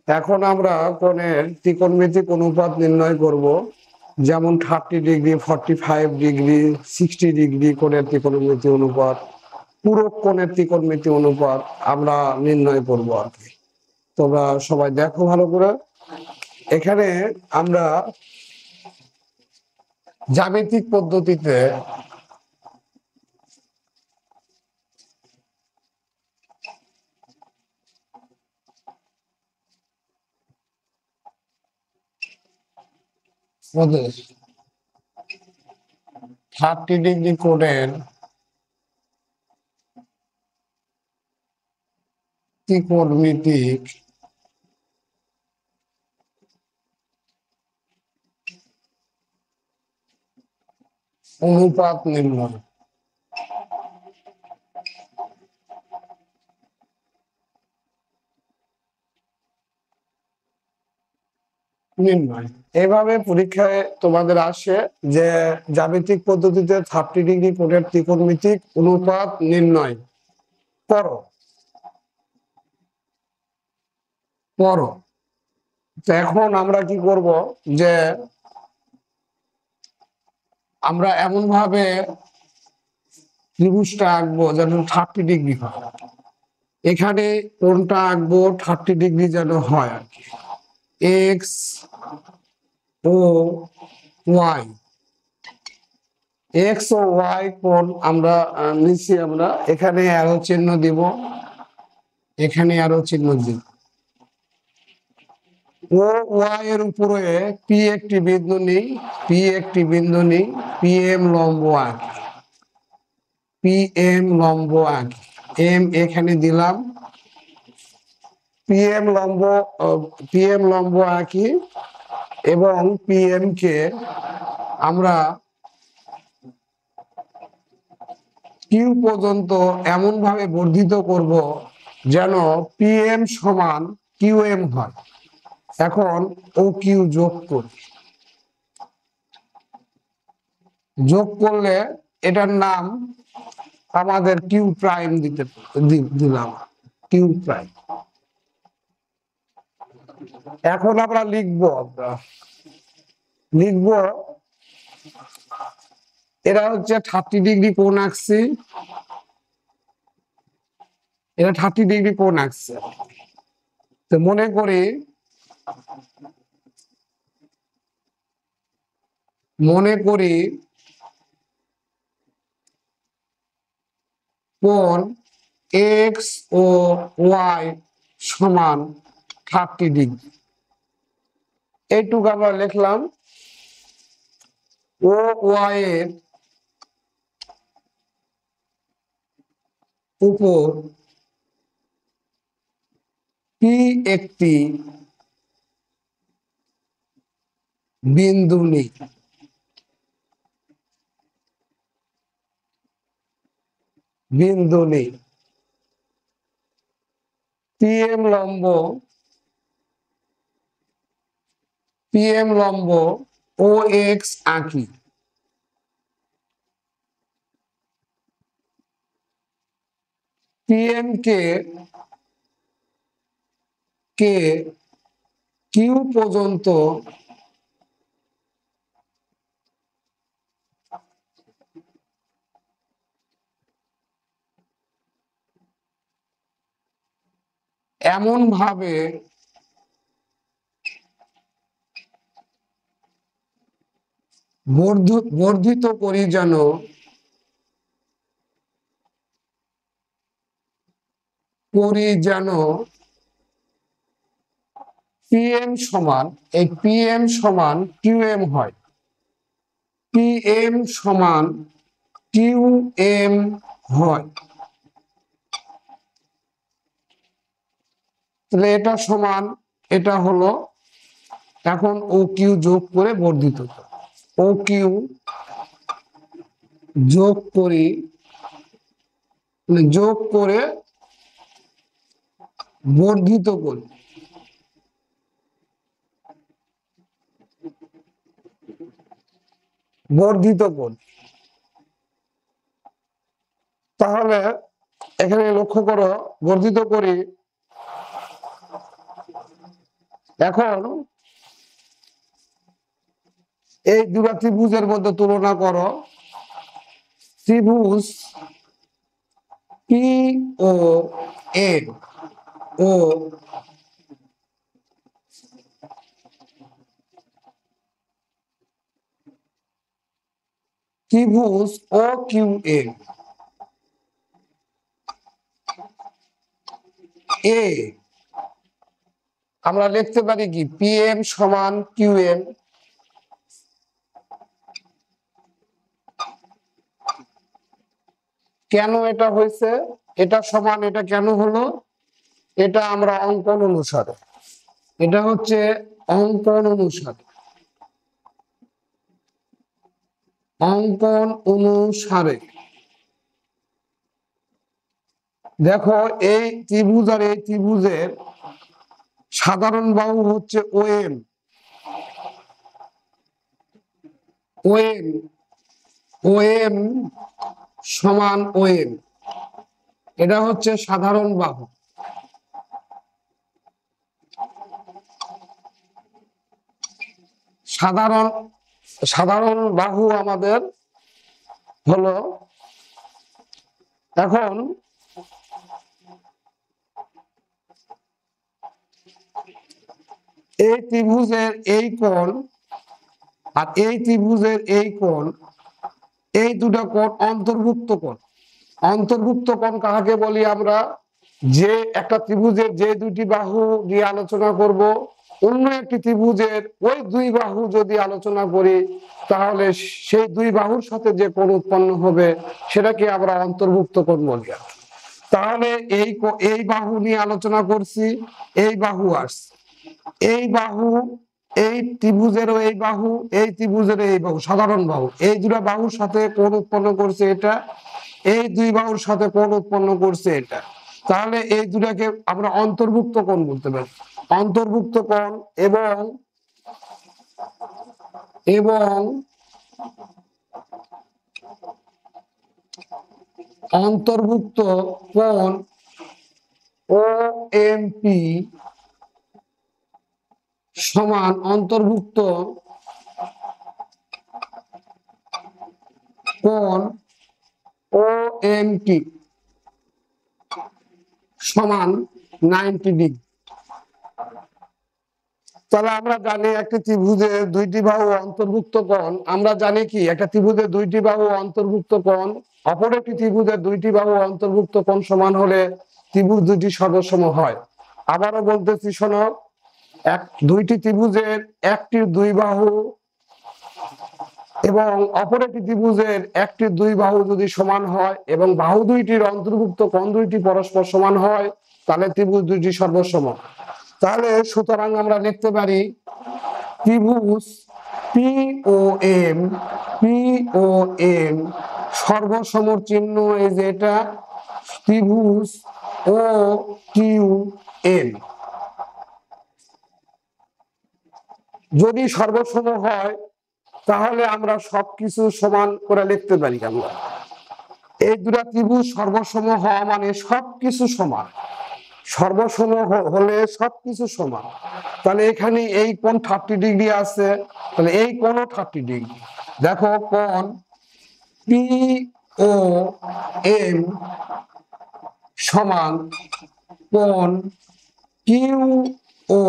এখন আমরা কোণের ত্রিকোণমিতিক অনুপাত নির্ণয় করব, যেমন 30 ডিগ্রি, 45 ডিগ্রি, 60 ডিগ্রি কোণের ত্রিকোণমিতি অনুপাত, পুরো কোণের ত্রিকোণমিতি অনুপাত আমরা নির্ণয় করব আর কি। তোমরা সবাই দেখো ভালো করে। এখানে আমরা জ্যামিতিক পদ্ধতিতে আমাদের 30 ডিগ্রি কোণের ত্রিকোণমিতিক অনুপাত নির্ণয়। এভাবে পরীক্ষায় তোমাদের আসে যে জ্যামিতিক পদ্ধতিতে 30 ডিগ্রি কোণের ত্রিকোণমিতিক অনুপাত নির্ণয় করো। তো এখন আমরা কি করব, যে আমরা এমন ভাবে ত্রিভুজটা আঁকবো যেন 30 ডিগ্রি হয়। এখানে কোণটা আঁকবো 30 ডিগ্রি যেন হয় আর কি। এক্স ও ওয়াই, এক্স ও ওয়াই কোণ আমরা নিচ্ছি। আমরা এখানে অ্যারো চিহ্ন দিব, এখানে অ্যারো চিহ্ন দিব। ও ওয়াই এর উপরে পি একটি বিন্দু নেই, পি এম লম্ব আঁকি, পি এম লম্ব আঁকি। এম এখানে দিলাম, পি এম লম্ব আঁকি এবং পি এম কে আমরা কিউ পর্যন্ত এমন ভাবে বর্ধিত করব যেন পি এম সমান কিউ এম হয়। এখন ও কিউ যোগ করলে এটার নাম আমাদের কিউ প্রাইম দিলাম, কিউ প্রাইম। এখন আমরা লিখবো এরা হচ্ছে 30 ডিগ্রি কোণ আঁকছি, এরা 30 ডিগ্রি কোণ আঁকছে। তো মনে করি কোণ এক্স ও ওয়াই সমান 30 ডিগ্রি। এইটুকু আমরা লিখলাম। ও ওয়াই এর উপর পি একটি বিন্দু নেই, পি এম লম্ব ও এক্স আঁকি। পি এম কে কিউ পর্যন্ত এমন ভাবে বর্ধিত করি যেন পিএম সমান, এই পিএম সমান কিউএম হয়, পিএম সমান কিউএম হয়। তাহলে এটা সমান, এটা হলো। এখন ও কিউ যোগ করে বর্ধিত, ও কিউ যোগ করি, যোগ করে বর্ধিত করি। তাহলে এখানে লক্ষ্য করো, বর্ধিত করি এখন এই দুটো ত্রিভুজের মধ্যে তুলনা করো। ত্রিভুজ পি ও এন ও ত্রিভুজ ও কিউ এন এ আমরা লিখতে পারি কি পি এম সমান কিউ এম। কেন এটা হয়েছে, এটা সমান এটা কেন হলো, এটা আমরা অঙ্কন অনুসারে, এটা হচ্ছে অঙ্কন অনুসারে, অঙ্কন অনুসারে দেখো এই ত্রিভুজ আর এই ত্রিভুজের সাধারণ বাহু হচ্ছে ওএম। ওএম ওএম সমান ওএম, এটা হচ্ছে সাধারণ বাহু। সাধারণ সাধারণ বাহু আমাদের হলো। এখন এই ত্রিভুজের এই কোণ আর এই ত্রিভুজের এই কোণ, এই দুটো কোণ অন্তর্ভুক্ত কোণ। অন্তর্ভুক্ত কোণ কাকে বলি আমরা? যে একটা ত্রিভুজের যে দুটি বাহু নিয়ে আলোচনা করব, অন্য একটি ত্রিভুজের ওই দুই বাহু যদি আলোচনা করি, তাহলে সেই দুই বাহুর সাথে যে কোণ উৎপন্ন হবে সেটাকে আমরা অন্তর্ভুক্ত কোণ বলি। তাহলে এই বাহু নিয়ে আলোচনা করছি, এই বাহু আসছে, এই বাহু, এই ত্রিভুজেরও এই বাহু, এই ত্রিভুজের এই বাহু, সাধারণ বাহু, এই দুটো বাহুর সাথে কোণ উৎপন্ন করছে এটা, এই দুই বাহুর সাথে কোণ উৎপন্ন করছে এটা। তাহলে এই দুটাকে আমরা অন্তর্ভুক্ত কোণ বলতে পারি। অন্তর্ভুক্ত কোণ এবং এবং অন্তর্ভুক্ত কোণ ও এম পি সমান অন্তর্ভুক্ত কোণ ও এম টি সমান 90 ডিগ্রি। তাহলে আমরা জানি একটা ত্রিভুজের দুইটি বাহু অন্তর্ভুক্ত কোণ, আমরা জানি কি একটা ত্রিভুজের দুইটি বাহু অন্তর্ভুক্ত কোণ অপর একটি ত্রিভুজের দুইটি বাহু অন্তর্ভুক্ত কোণ সমান হলে ত্রিভুজ দুটি সর্বসম হয়। আবারও বলতেছি শোনো, দুইটি ত্রিভুজের একটির দুই বাহু এবং অপর একটি ত্রিভুজের একটির দুই বাহু যদি সমান হয় এবং বাহু দুইটির অন্তর্ভুক্ত কোণ দুইটি পরস্পর সমান হয়, তাহলে ত্রিভুজ দুইটি সর্বসম। তাহলে সুতরাং আমরা লিখতে পারি ত্রিভুজ পি ও এম, পি ও এম সর্বসমর চিহ্ন এই যে এটা, ত্রিভুজ ও কিউ এম যদি সর্বসম হয় তাহলে আমরা সবকিছু সমান করে লিখতে পারি। আমরা এই দুটা ত্রিভুজ সর্বসম হওয়া মানে সবকিছু সমান, সর্বসম হলে সবকিছু সমান। তাহলে এখানে এই কোণ 30 ডিগ্রি আছে, তাহলে এই কোণও 30 ডিগ্রি। দেখো কোণ পি ও এম সমান কোণ কিউ ও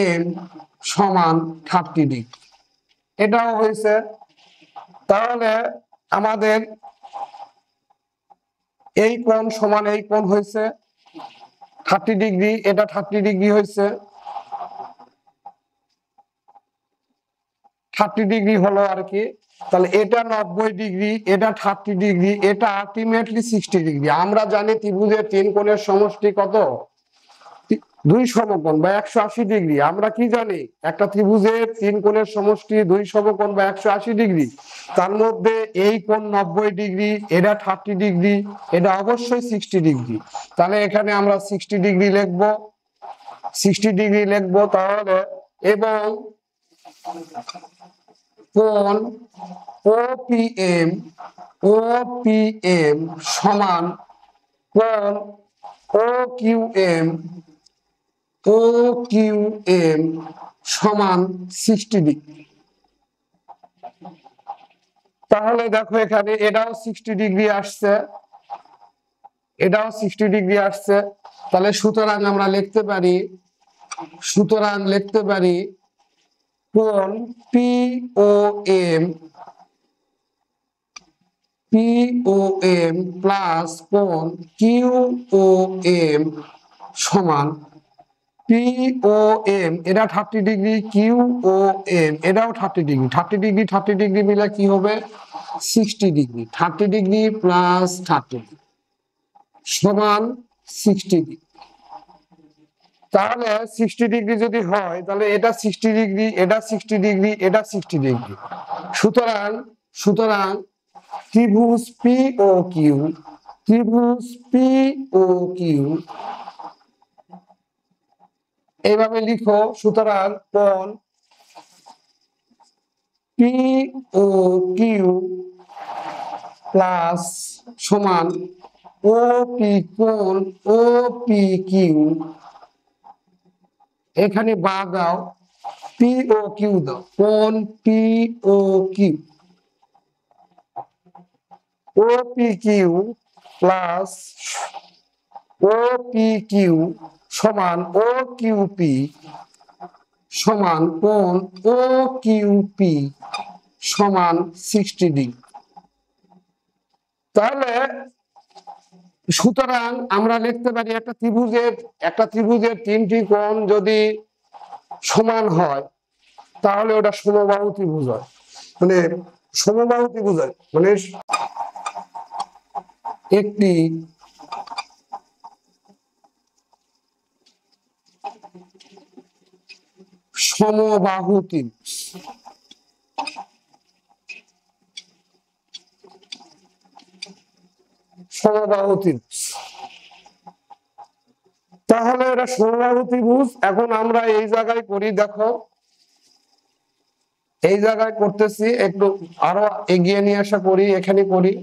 এম সমান 30 ডিগ্রি, এটাও হয়েছে। তাহলে আমাদের এই কোণ সমান এই কোণ হয়েছে 30 ডিগ্রি, এটা 30 ডিগ্রি হয়েছে, 30 ডিগ্রি হলো আর কি। তাহলে এটা 90 ডিগ্রি, এটা 30 ডিগ্রি, এটা আলটিমেটলি 60 ডিগ্রি। আমরা জানি ত্রিভুজের তিন কোণের সমষ্টি কত? দুই সমকোণ বা 180 ডিগ্রি। আমরা কি জানি একটা ত্রিভুজের তিন কোণের সমষ্টি দুই সমকোণ বা 180 ডিগ্রি। তার মধ্যে এই কোণ 90 ডিগ্রি, এটা 30 ডিগ্রি, এটা অবশ্যই 60 ডিগ্রি। তাহলে এখানে আমরা 60 ডিগ্রি লিখবো, 60 ডিগ্রি লিখবো। তাহলে এবং কোণ ওপিএম, সমান কোণ ওকিউএম ও কিউ এম সমান 60 ডিগ্রি। তাহলে দেখো এখানে এটাও 60 ডিগ্রি আসছে, এটাও 60 ডিগ্রি আসছে। তাহলে সুতরাং আমরা লিখতে পারি, কোণ পি ও এম প্লাস কোণ কিউ ও এম সমান পি ও এম, এটা 30 ডিগ্রি, কিউ ও এম এটাও 30 ডিগ্রি, 30 ডিগ্রি মিলে কি হবে 60 ডিগ্রি। 30 ডিগ্রি প্লাস 30 সমান 60 ডিগ্রি। তাহলে 60 ডিগ্রি যদি হয় তাহলে এটা 60 ডিগ্রি, এটা 60 ডিগ্রি, এটা 60 ডিগ্রি। সুতরাং ত্রিভুজ পি ও কিউ, এইভাবে লিখো। সুতরাং কোণ পি ও কিউ প্লাস সমান ও পি, কোণ ও পি কিউ, এখানে বা দাও, পি ও কিউ দাও, কোণ P O Q, O P Q plus O P Q সমান ও কিউ পি সমান কোণ ও কিউ পি সমান 60 ডিগ্রি। তাহলে সুতরাং আমরা লিখতে পারি একটা ত্রিভুজের তিনটি কোণ যদি সমান হয় তাহলে ওটা সমবাহু ত্রিভুজ হয়। মানে সমবাহু ত্রিভুজ হয় মানে একটি সমবাহু ত্রিভুজ। সমবাহু ত্রিভুজ, তাহলে এটা সমবাহু ত্রিভুজ। এখন আমরা এই জায়গায় করি, দেখো এই জায়গায় করতেছি, একটু আরো এগিয়ে নিয়ে আসা করি, এখানে করি।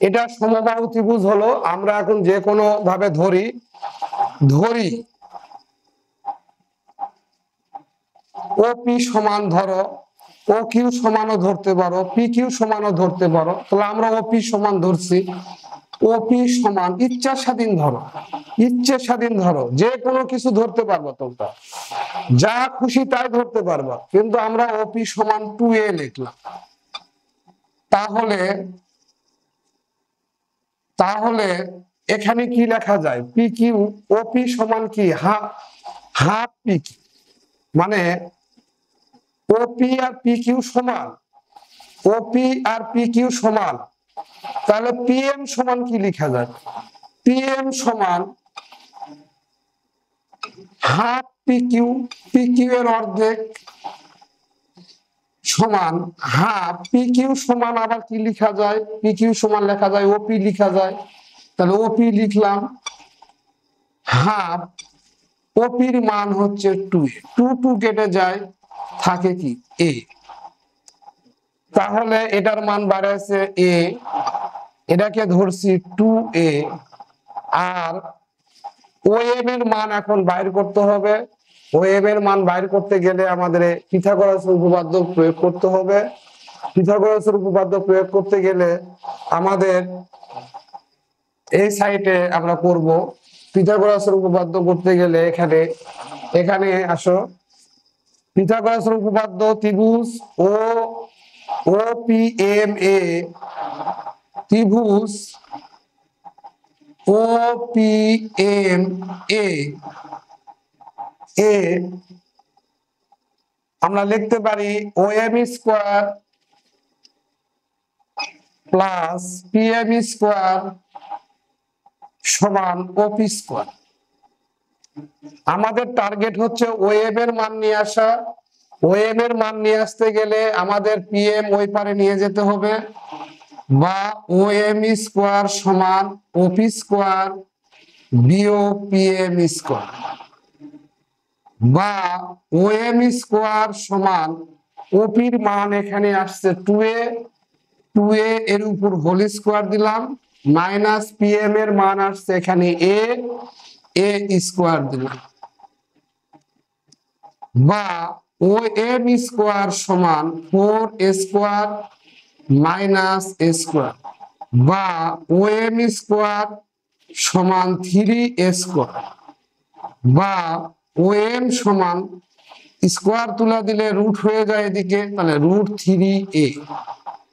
এটা সমবাহু ত্রিভুজ হলো, আমরা এখন যে কোনো ভাবে ধরি ও পি সমান, ধরো ও কিউ সমানও ধরতে পারো, পি কিউ সমানও ধরতে পারো। তাহলে আমরা ও পি সমান ধরছি, ও পি সমান ইচ্ছা স্বাধীন ধরো, যে কোনো কিছু ধরতে পারবো, তোমরা যা খুশি তাই ধরতে পারবা, কিন্তু আমরা ও পি সমান 2a লিখলাম। তাহলে এখানে কি লেখা যায়, পি কিউ ও পি সমান কি হাফ পি কিউ, মানে ওপি আর পি কিউ সমান, ওপি আর পি কিউ সমান। তাহলে পিএম সমান কি লেখা যায়, পিএম সমান half P Q, P Q এর অর্ধেক সমান হাফ পি কিউ সমান, আবার কি লেখা যায়, পি কিউ সমান লেখা যায় ওপি লেখা যায়। তাহলে ওপি লিখলাম হাফ, ওপির মান হচ্ছে 2a, 2 কেটে যায়, থাকে কি a। তাহলে এটার মান বাড়াইছে a, এটাকে ধরছি 2a। আর ওএম এর মান এখন বাইর করতে হবে। ওএম এর মান বাইর করতে গেলে আমাদের পিথাগোরাসের উপপাদ্য প্রয়োগ করতে হবে। পিথাগোরাসের উপপাদ্য প্রয়োগ করতে গেলে আমাদের এই সাইটে আমরা করব। পিথাগোরাসের উপপাদ্য করতে গেলে এখানে আসো। পিথাগোরাসের উপপাদ্য ত্রিভুজ ও পি এম এ, ত্রিভুজ ও পি এম এ আমরা লিখতে পারি O M square plus P M square সমান ওপি স্কোয়ার। আমাদের টার্গেট হচ্ছে ওএম এর মান নিয়ে আসা। ওএম এর মান নিয়ে আসতে গেলে আমাদের পিএম ওই পারে নিয়ে যেতে হবে, বা ওএম স্কোয়ার সমান ওপি স্কোয়ার বিয়োগ পিএম স্কোয়ার, বা ওএম স্কোয়ার সমান ওপির মান এখানে আসছে 2a, 2a এর উপর হোল স্কোয়ার দিলাম, মাইনাস পিএম এর মান আসছে এখানে a, এ স্কোয়ার দিলাম, বা ও এম স্কোয়ার সমান 4 স্কোয়ার মাইনাস এ স্কোয়ার, বা ও এম স্কোয়ার সমান 3 স্কোয়ার, বা ও এম সমান স্কোয়ার তুলে দিলে রুট হয়ে যায় এদিকে, তাহলে √3a।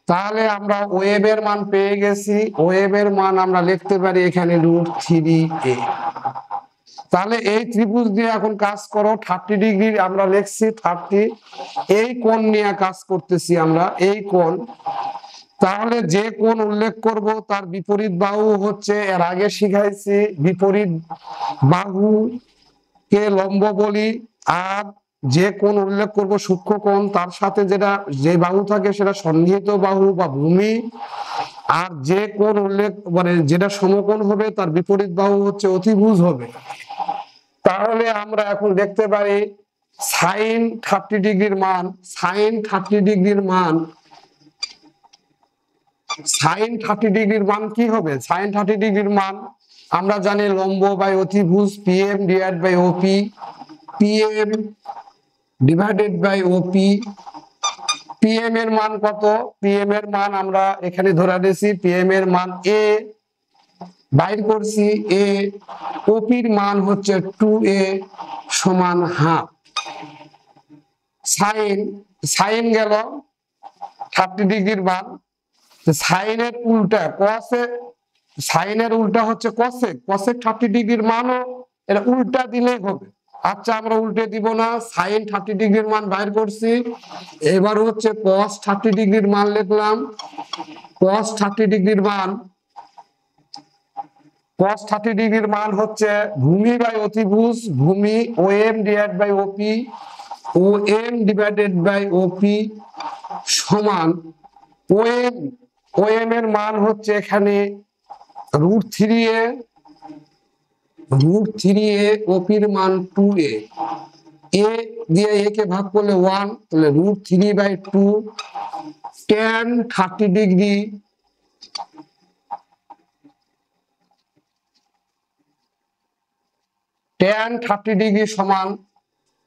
তাহলে আমরা ওয়েবের মান পেয়ে গেছি, ওয়েবের মান আমরা লিখতে পারি এখানে √3a। তাহলে এই ত্রিভুজ দিয়ে এখন কাজ করো, 30 ডিগ্রি আমরা লিখছি 30, এই কোণ নিয়ে কাজ করতেছি আমরা, এই কোণ। তাহলে যে কোণ উল্লেখ করব তার বিপরীত বাহু হচ্ছে, এর আগে শিখাইছি বিপরীত বাহু কে লম্ব বলি, আর যে কোণ উল্লেখ করব সূক্ষ্ম কোণ, তার সাথে যে বাহু থাকে সেটা সন্নিহিত বাহু বা ভূমি, আর যে কোণ উল্লেখ যেটা সমকোণ হবে তার বিপরীত বাহু হচ্ছে অতিভুজ হবে। তাহলে আমরা এখন দেখতে পারি সাইন 30 ডিগ্রির মান, সাইন 30 ডিগ্রির মান, সাইন 30 ডিগ্রির মান কি হবে? সাইন 30 ডিগ্রির মান আমরা জানি লম্ব বাই অতিভুজ PM divide by OP, PM divided by OP। PM এর মান কত? PM এর মান আমরা এখানে ধরে দিয়েছি, PM এর মান A বাইর করছি, A। OP এর মান হচ্ছে 2A সমান হাফ। সাইন, সাইন গেল 30 ডিগ্রির মান, সাইনের উল্টা কসে, সাইনের উল্টা হচ্ছে কসেক, কসেক 30 ডিগ্রির মানও এটা উল্টা দিলেই হবে। আচ্ছা আমরা উল্টে দিব না, সাইন 30 ডিগ্রির মান বাইর করছি, এবার হচ্ছে কস 30 ডিগ্রির মান লিখলাম, কস 30 ডিগ্রির মান, cos 30 ডিগ্রির মান হচ্ছে ভূমি বাই অতিভুজ, ভূমি OM divide by OP, OM divided by OP সমান OM এর মান হচ্ছে এখানে √3a, √3a, OP এর মান 2a, a দিয়ে a কে ভাগ করলে 1, তাহলে √3/2 tan 30 ডিগ্রি, tan 30 ডিগ্রি সমান,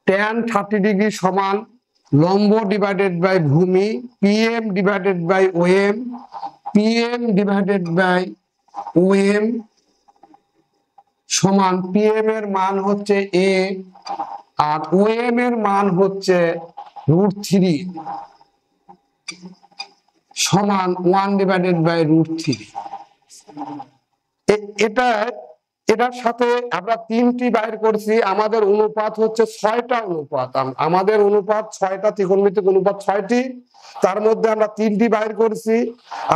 tan 30 ডিগ্রি সমান লম্ব ডিভাইডেড বাই ভূমি, PM divided by OM, PM divided by OM সমান, PM এর মান হচ্ছে A আর OM এর মান হচ্ছে √3 সমান 1 ডিভাইডেড বাই √3। এটা এটার সাথে আমরা 3টি বাইর করছি, আমাদের অনুপাত হচ্ছে 6টা অনুপাত, আমাদের অনুপাত 6টা, ত্রিকোণমিতিক অনুপাত 6টি, তার মধ্যে আমরা 3টি বাইর করছি।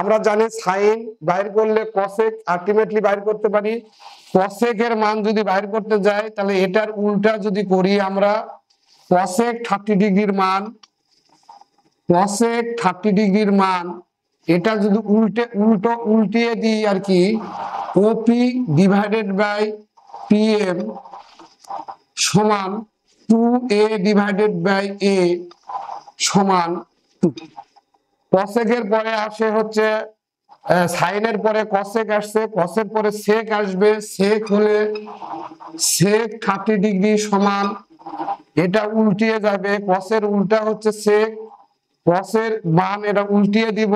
আমরা জানি সাইন বাইর করলে কসেক আলটিমেটলি বাইর করতে পারি, কসেক এর মান যদি বাইর করতে যাই তাহলে এটার উল্টা যদি করি আমরা, কসেক 30 ডিগ্রির মান, কসেক 30 ডিগ্রির মান এটা যদি উল্টিয়ে দিই আর কি, OP ডিভাইডেড বাই PM সমান 2A ডিভাইডেড বাই A সমান 2। কসেকের পরে আসে হচ্ছে সাইনের পরে কসেক আসছে, কসের পরে সেক আসবে, সেক হলে সেক 30 ডিগ্রি সমান, এটা উল্টিয়ে যাবে, কসের উল্টা হচ্ছে সেক, কসের মান এটা উল্টিয়ে দিব।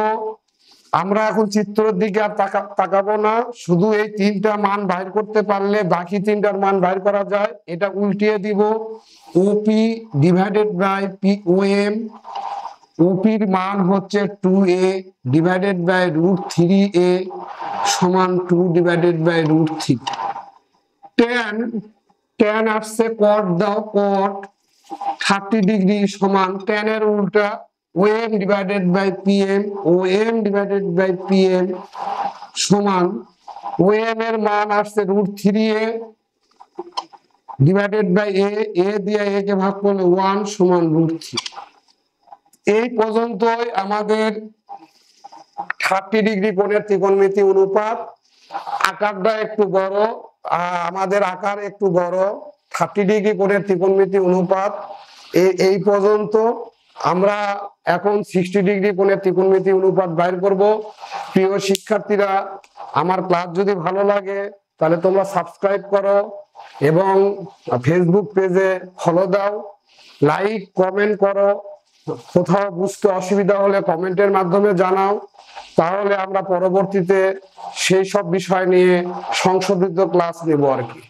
আমরা এখন চিত্রের দিকে আর তাকাবো না, শুধু এই 3টা মান বাইর করতে পারলে বাকি 3টার মান বাইর করা যায়। এটা উল্টিয়ে দিব, OP divided by OM, OP এর মান হচ্ছে 2A ডিভাইডেড বাই √3a সমান 2 ডিভাইডেড বাই √3। tan, tan আসছে কট দাও, কট 30 ডিগ্রি সমান tan এর উল্টা OM divided by PM, OM divided by PM সমান, OM এর মান আসছে √3a ডিভাইডেড বাই A দিয়ে A কে ভাগ করলে 1 সমান √3। এই পর্যন্তই আমাদের 30 ডিগ্রি কোণের ত্রিকোণমিতি অনুপাত। আকারটা একটু বড়, আমাদের আকার একটু বড়, 30 ডিগ্রি কোণের ত্রিকোণমিতি অনুপাত এই পর্যন্ত। আমরা এখন 60 ডিগ্রি কোণের ত্রিকোণমিতি অনুপাত বাইর করব। প্রিয় শিক্ষার্থীরা, আমার ক্লাস যদি ভালো লাগে তাহলে তোমরা সাবস্ক্রাইব করো, এবং ফেসবুক পেজে ফলো দাও, লাইক কমেন্ট করো, কোথাও বুঝতে অসুবিধা হলে কমেন্টের মাধ্যমে জানাও, তাহলে আমরা পরবর্তীতে সেই সব বিষয় নিয়ে সংশোধিত ক্লাস নেব আর কি।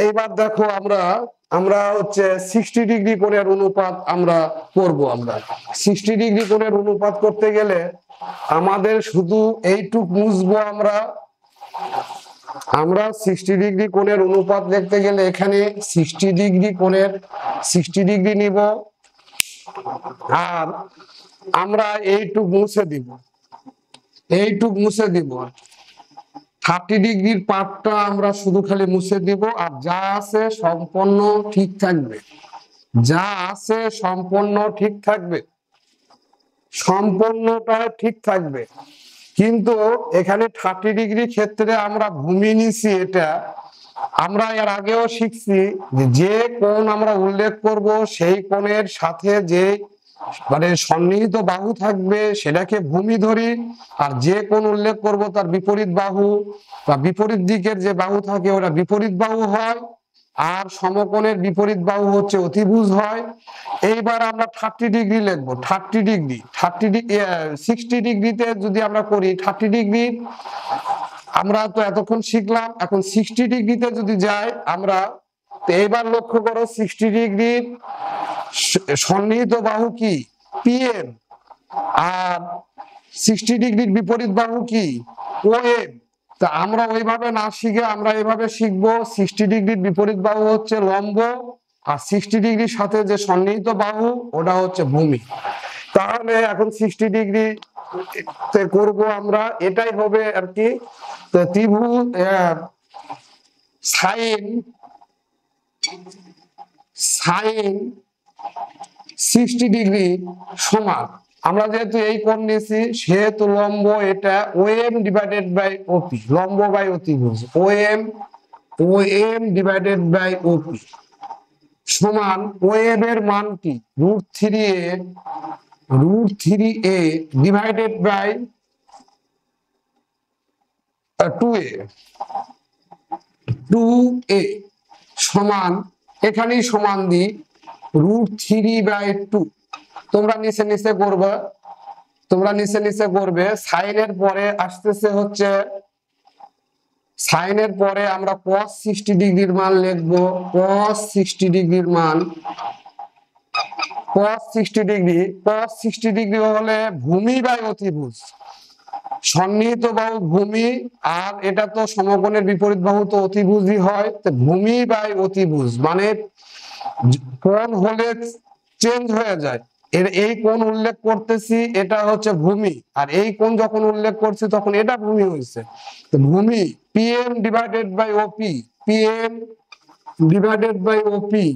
এইবার দেখো আমরা হচ্ছে 60 ডিগ্রি কোণের অনুপাত আমরা করব। আমরা 60 ডিগ্রি কোণের অনুপাত করতে গেলে আমাদের শুধু এইটুক মুছবো। আমরা 60 ডিগ্রি কোণের অনুপাত দেখতে গেলে এখানে 60 ডিগ্রি কোণের 60 ডিগ্রি নিব, আর আমরা এইটুক মুছে দিব, 30 ডিগ্রির পার্টটা আমরা শুধু খালি মুছে দিব, আর যা আছে সম্পূর্ণ ঠিক থাকবে, সম্পূর্ণটা ঠিক থাকবে। কিন্তু এখানে 30 ডিগ্রি ক্ষেত্রে আমরা ভূমি নিছি, এটা আমরা এর আগেও শিখছি যে কোণ আমরা উল্লেখ করব সেই কোণের সাথে যে মানে সন্নিহিত বাহু থাকবে সেটাকে ভূমি ধরি, আর যে কোণ উল্লেখ করব তার বিপরীত বাহু বা বিপরীত দিকের যে বাহু থাকে ওটা বিপরীত বাহু হয়, আর সমকোণের বিপরীত বাহু হচ্ছে অতিভুজ হয়। এইবার আমরা 30 ডিগ্রি লিখবো। 60 ডিগ্রিতে যদি আমরা করি 30 ডিগ্রি, আমরা তো এতক্ষণ শিখলাম, এখন 60 ডিগ্রিতে যদি যাই আমরা, এইবার লক্ষ্য করো 60 ডিগ্রির সন্নিহিত বাহু কি? পিএম। আর 60 ডিগ্রির বিপরীত বাহু কি? ওএম। তা আমরা ওইভাবে না শিখে আমরা এভাবে শিখবো, 60 ডিগ্রির বিপরীত বাহু হচ্ছে লম্ব, আর 60 ডিগ্রির সাথে যে সন্নিহিত বাহু ওটা হচ্ছে ভূমি। তাহলে এখন 60 ডিগ্রি করব আমরা, এটাই হবে আর কি ত্রিভুজ সাইন 60 ডিগ্রি সমান। আমরা যেহেতু এই কোণ নিয়েছি সেহেতু লম্ব এটা ওএম ডিভাইডেড বাই ওপি, লম্ব বাই অতিভুজ, ওএম ডিভাইডেড বাই ওপি সমান ওএম এর মান কি? √3a ডিভাইডেড বাই 2a সমান, এখানেই সমান দিই √3/2। তোমরা নিচে করবে, সাইনের পরে আসতেছে হচ্ছে, সাইনের পরে আমরা cos 60 ডিগ্রির মান লিখবো, cos 60 ডিগ্রির মান, cos 60 ডিগ্রি হলে ভূমি বাই অতিভুজ, সন্নিহিত বাহু ভূমি, আর এটা তো সমকোণের বিপরীত বাহু তো অতিভুজই হয়, তো ভূমি বাই অতিভুজ মানে কোণ হলে চেঞ্জ হয়ে যায়। এই কোণ উল্লেখ করতেছি এটা হচ্ছে ভূমি, আর এই কোণ যখন উল্লেখ করছি তখন এটা ভূমি হয়েছে। তো ভূমি পিএম ডিভাইডেড বাই ওপি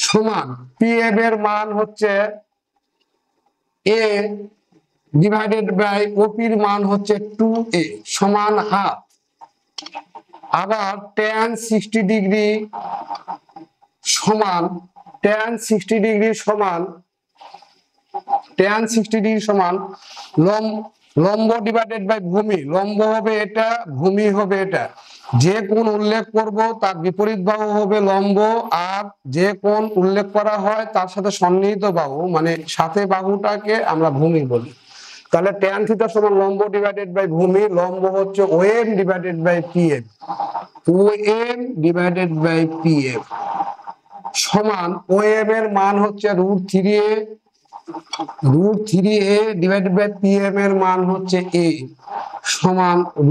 সমান, পিএম এর মান হচ্ছে এ ডিভাইডেড বাই ওপির মান হচ্ছে 2a সমান হাফ। আবার tan 60 ডিগ্রি সমান, tan 60 ডিগ্রি সমান লম্ব ডিভাইডেড বাই ভূমি, লম্ব হবে এটা, ভূমি হবে এটা। যে কোণ উল্লেখ করব তার বিপরীত বাহু হবে লম্ব, আর যে কোণ উল্লেখ করা হয় তার সাথে সন্নিহিত বাহু মানে সাথে বাহুটাকে আমরা ভূমি বলি। তাহলে tan থিটা সমান লম্ব ডিভাইডেড বাই ভূমি, লম্ব হচ্ছে ওএম ডিভাইডেড বাই পিএম, সমান ওএম এর মান হচ্ছে √3a ডিভাইডেড বাই পিএম এর মান হচ্ছে a সমান √।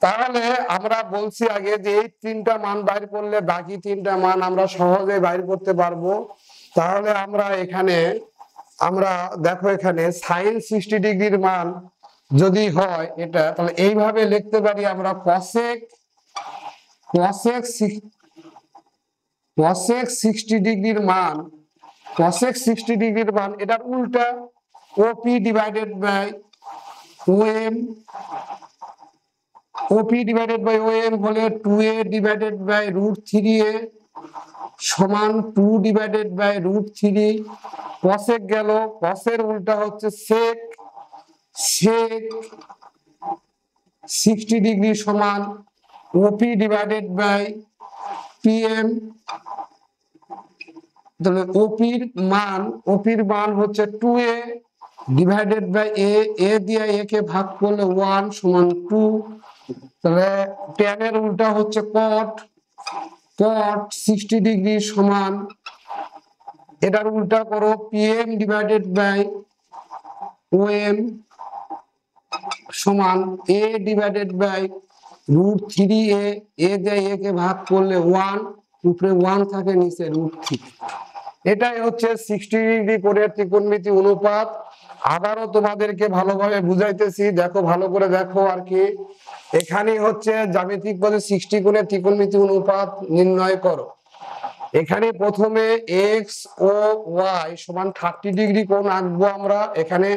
তাহলে আমরা বলছি আগে যে এই তিনটা মান বাইর করলে বাকি তিনটা মান আমরা সহজে বাইর করতে পারবো। তাহলে আমরা দেখো এখানে sin 60 ডিগ্রির মান যদি হয় এটা, তাহলে এইভাবে লিখতে পারি আমরা cosec 60 ডিগ্রির মান, এটার উল্টা ওপি ডিভাইডেড বাই ওএম হলে 2a ডিভাইডেড বাই √3a সমান 2 ডিভাইডেড বাই √3। cosec গেল, cos এর উল্টা হচ্ছে sec 60 ডিগ্রি সমান ওপি ডিভাইডেড বাই পিএম, তাহলে ওপির মান হচ্ছে 2a ডিভাইডেড বাই এ দিয়ে এ কে ভাগ করলে 1 সমান 2, তাহলে tan এর উল্টা হচ্ছে cot 60 ডিগ্রি সমান, এটার উল্টা করো পিএম ডিভাইডেড বাই ওএম সমান এ ডিভাইডেড বাই √3a, এ দিয়ে এ কে ভাগ করলে 1, উপরে 1 থাকে নিচে √3। এটাই হচ্ছে 60 ডিগ্রি কোণের ত্রিকোণমিতি অনুপাত। আবারও তোমাদেরকে ভালোভাবে বুঝাইতেছি, দেখো ভালো করে দেখো আর কি। এখানে হচ্ছে জ্যামিতিক পদ্ধতি 60 কোণের ত্রিকোণমিতি অনুপাত নির্ণয় করো। এখানে প্রথমে এক্স ও ওয়াই সমান 30 ডিগ্রি কোণ আঁকবো আমরা। এখানে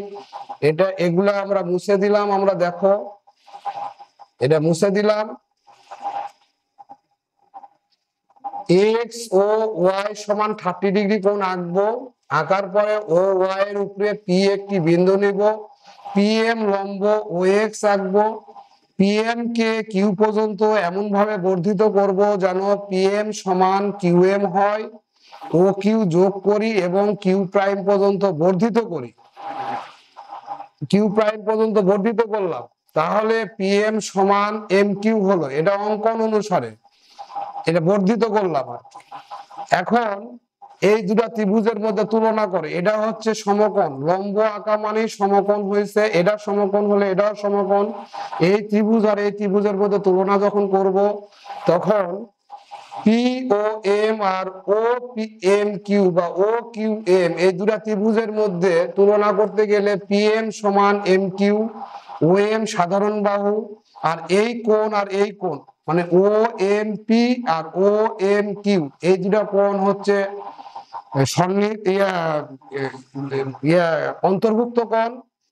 এগুলা আমরা মুছে দিলাম, আমরা দেখো এটা মুছে দিলাম। এক্স ও ওয়াই সমান 30 ডিগ্রি কোণ আঁকবো। আঁকার পরে ও ওয়াই এর উপরে পি একটি বিন্দু নিব, পিএম লম্ব ও এক্স আঁকবো। পিএম কে কিউ পর্যন্ত এমন ভাবে বর্ধিত করব যেন পিএম সমান কিউএম হয়, ও কিউ যোগ করি এবং কিউ প্রাইম পর্যন্ত বর্ধিত করি। কিউ প্রাইম পর্যন্ত বর্ধিত করলাম, তাহলে পিএম সমান এম কিউ হলো। এটা অঙ্কন অনুসারে এটা বর্ধিত করলাম। এখন এই দুটো ত্রিভুজের মধ্যে তুলনা করে, এটা হচ্ছে সমকোণ, লম্ব আঁকা মানে সমকোণ হয়েছে, এটা সমকোণ হলে এটাও সমকোণ। এই ত্রিভুজ আর এই ত্রিভুজের মধ্যে তুলনা যখন করব, তখন পি ও M R O P M Q বা ও কিউ এম এই দুটো ত্রিভুজের মধ্যে তুলনা করতে গেলে পিএম সমান এম কিউ, ও এম সাধারণ বাহু, আর এই কোণ আর এই কোণ মানে ও এম পি আর ও এম কিউ এই দুটা কোণ হচ্ছে অন্তর্ভুক্ত কোণ।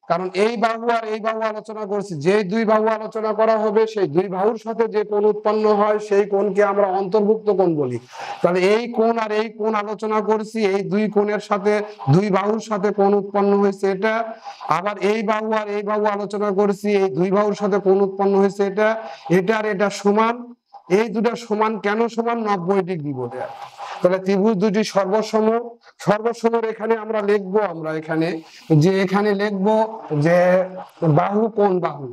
কারণ এই বাহু আর এই বাহু আলোচনা করছি, যে দুই বাহু আলোচনা করা হবে সেই দুই বাহুর সাথে যে কোণ উৎপন্ন হয় সেই কোণকে আমরা অন্তর্ভুক্ত কোণ বলি। তাহলে এই কোণ আর এই কোণ আলোচনা করছি, এই দুই কোণের সাথে দুই বাহুর সাথে কোণ উৎপন্ন হয়েছে এটা। আবার এই বাহু আর এই বাহু আলোচনা করছি, এই দুই বাহুর সাথে কোণ উৎপন্ন হয়েছে এটা। এটা আর এটা সমান, এই দুটা সমান কেন সমান? 90 ডিগ্রি বলে। তাহলে ত্রিভুজ দুটি সর্বসম। সর্বসমর এখানে আমরা লিখবো, আমরা এখানে লিখবো যে বাহু কোণ বাহু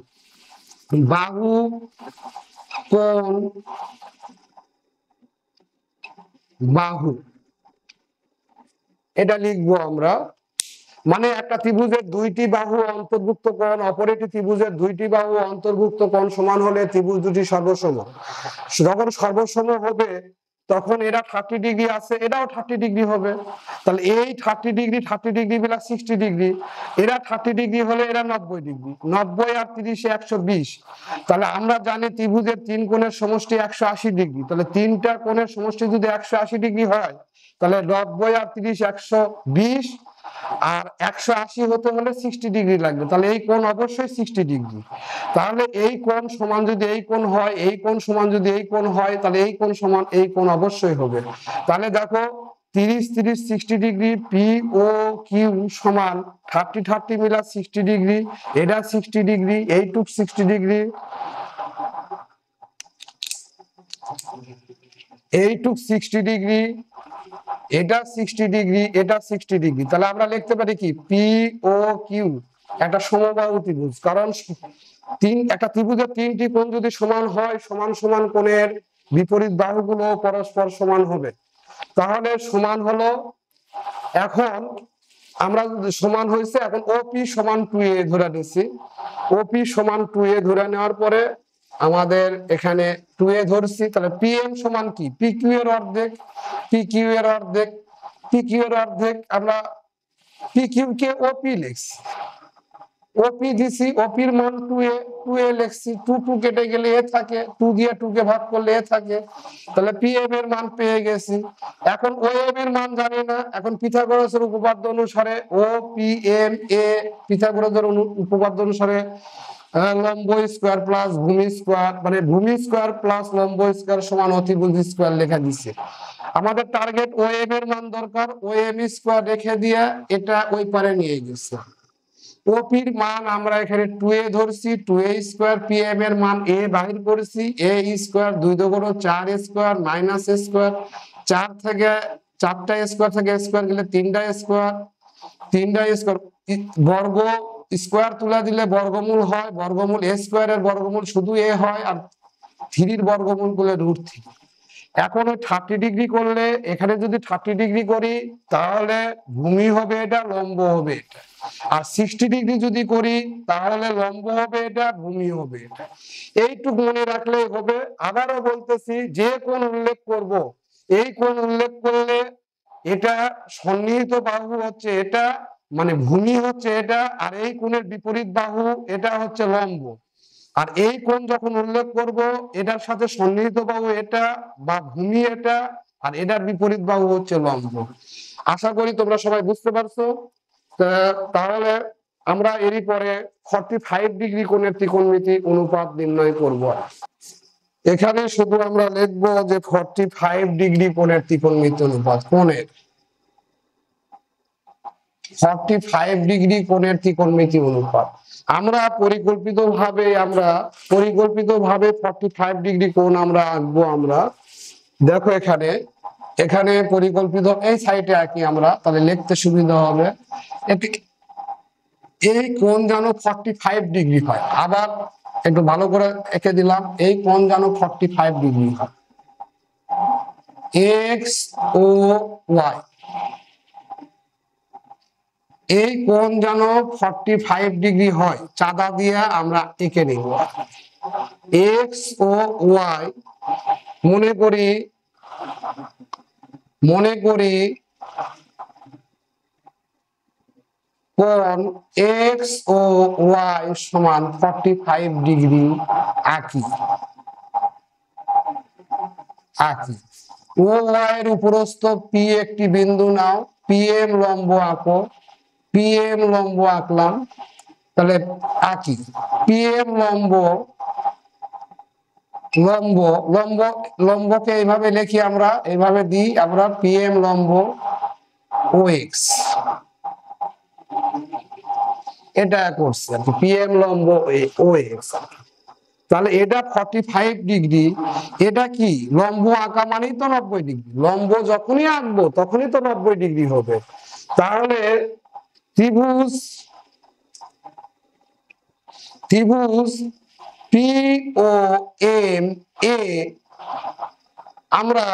কোণ বাহু, এটা লিখবো আমরা। মানে একটা ত্রিভুজের দুইটি বাহু অন্তর্ভুক্ত কোণ অপর একটি ত্রিভুজের দুইটি বাহু অন্তর্ভুক্ত কোণ সমান হলে ত্রিভুজ দুটি সর্বসম। যখন সর্বসম হবে তখন এটা 30 ডিগ্রি আছে, এটাও 30 ডিগ্রি হবে। তাহলে এই 30 ডিগ্রি প্লাস 60 ডিগ্রি, এরা 30 ডিগ্রি হলে এরা 90 ডিগ্রি। 90 আর 30 120। তাহলে আমরা জানি ত্রিভুজের তিন কোণের সমষ্টি 180 ডিগ্রি। তাহলে তিনটা কোণের সমষ্টি যদি 180 ডিগ্রি হয়, তাহলে 90 আর 30 120, আর 180 হতে হলে 60 ডিগ্রি লাগবে। তাহলে এই কোণ অবশ্যই 60 ডিগ্রি। তাহলে এই কোণ সমান যদি এই কোণ হয়, এই কোণ সমান যদি এই কোণ হয়, তাহলে এই কোণ সমান এই কোণ অবশ্যই হবে। তাহলে দেখো 30 30 60 ডিগ্রি, পি ও কিউ সমান 30 30 মিলা 60 ডিগ্রি, এটা 60 ডিগ্রি, এইটুক 60 ডিগ্রি, এইটুক 60 ডিগ্রি, এটা 60 ডিগ্রি, এটা 60 ডিগ্রি। তাহলে আমরা লিখতে পারি কি পি ও কিউ একটা সমবাহু ত্রিভুজ। কারণ একটা ত্রিভুজের তিনটি কোণ যদি সমান হয়, সমান সমান কোণের বিপরীত বাহুগুলো পরস্পর সমান হবে। তাহলে সমান হলো, এখন আমরা সমান হয়েছে, এখন ওপি সমান 2a ধরে নিচ্ছি। ওপি সমান 2a ধরে নেওয়ার পরে আমাদের এখানে 2a ধরছি। তাহলে পিএম সমান কি? পিকিউ এর অর্ধেক। পিকিউ এর অর্ধেক, পিকিউ এর অর্ধেক আমরা পিকিউ কে ওপি লিখছি, ওপি দিছি, ওপির মান 2a লিখছি। 2 কেটে গেলে এ থাকে, 2 দিয়ে 2 কে ভাগ করলে এ থাকে। তাহলে পিএম এর মান পেয়ে গেছি। এখন ওএম এর মান জানি না। এখন পিথাগোরাসের উপপাদ্য অনুসারে ও পি এম এ, পিথাগোরাসের উপপাদ্য অনুসারে লম্ব স্কয়ার প্লাস ভূমি স্কয়ার, মানে ভূমি স্কয়ার প্লাস লম্ব স্কয়ার সমান অতিভুজ স্কয়ার লেখা দিছে। আমাদের টার্গেট ওএম এর মান দরকার, ওএম স্কয়ার রেখে দিয়ে এটা ওই পারে নিয়ে গেছে। ওপির মান আমরা এখানে 2a ধরছি, 2a স্কয়ার, pm এর মান a বাহির করেছি, a স্কয়ার 2 দুগুণ 4 স্কয়ার মাইনাস a স্কয়ার, 4 থেকে 4টা স্কয়ার থেকে স্কয়ার গেলে 3টা স্কয়ার, 3টা স্কয়ার বর্গ স্কয়ার তুলে দিলে বর্গমূল হয়, বর্গমূল a স্কয়ারের বর্গমূল শুধু a হয়, আর 3 এর বর্গমূল করলে √3। এখন ওই 30 ডিগ্রি করলে এখানে যদি 30 ডিগ্রি করি তাহলে ভূমি হবে এটা, লম্ব হবে এটা। আর 60 ডিগ্রি যদি করি তাহলে লম্ব হবে এটা, ভূমি হবে এটা। এইটুকু মনে রাখলেই হবে। আবারও বলতেছি, যে কোণ উল্লেখ করব, এই কোণ উল্লেখ করলে এটা সন্নিহিত বাহু হচ্ছে এটা, মানে ভূমি হচ্ছে এটা, আর এই কোণের বিপরীত বাহু এটা হচ্ছে লম্ব। আর এই কোণ যখন উল্লেখ করব, এটার সাথে সন্নিহিত বাহু এটা বা ভূমি এটা, আর এটার বিপরীত বাহু হচ্ছে লম্ব। আশা করি তোমরা সবাই বুঝতে পারছো। তাহলে আমরা এরই পরে 45 ডিগ্রি কোণের ত্রিকোণমিতি অনুপাত নির্ণয় করব। এখানে শুধু আমরা লিখবো যে 45 ডিগ্রি কোণের ত্রিকোণমিতি অনুপাত, কোণের 45 ডিগ্রি কোণের ত্রিকোণমিতি অনুপাত আমরা পরিকল্পিতভাবে 45 ডিগ্রি কোণ আমরা আঁকবো। আমরা দেখো এখানে পরিকল্পিত এই সাইডে আঁকি আমরা, তাহলে লিখতে সুবিধা হবে। এই কোণ যেন 45 ডিগ্রি হয়। আবার একটু ভালো করে এঁকে দিলাম, এই কোণ যেন 45 ডিগ্রি হয়, এক্স ও ওয়াই। এই কোণ যেন 45 ডিগ্রি হয়, চাঁদা দিয়ে আমরা এঁকে নিব। এক্স ও ওয়াই মনে করি কোণ এক্স ও ওয়াই সমান 45 ডিগ্রি আঁকি। ও ওয়াই এর উপরস্থ পি একটি বিন্দু নাও, পিএম লম্ব আঁকো, পিএম লম্ব আঁকলাম। তাহলে আঁকি পিএম লম্ব, লম্বকে এইভাবে লিখি আমরা, এইভাবে দিই আমরা, পিএম লম্ব ও এক্স, এটা করছি আর কি, পিএম লম্ব ও এক্স। তাহলে এটা 45 ডিগ্রি। এটা কি লম্ব আঁকা মানেই তো 90 ডিগ্রি, লম্ব যখনই আঁকবো তখনই তো 90 ডিগ্রি হবে। তাহলে ত্রিভুজ পি ও এম এ, আমরা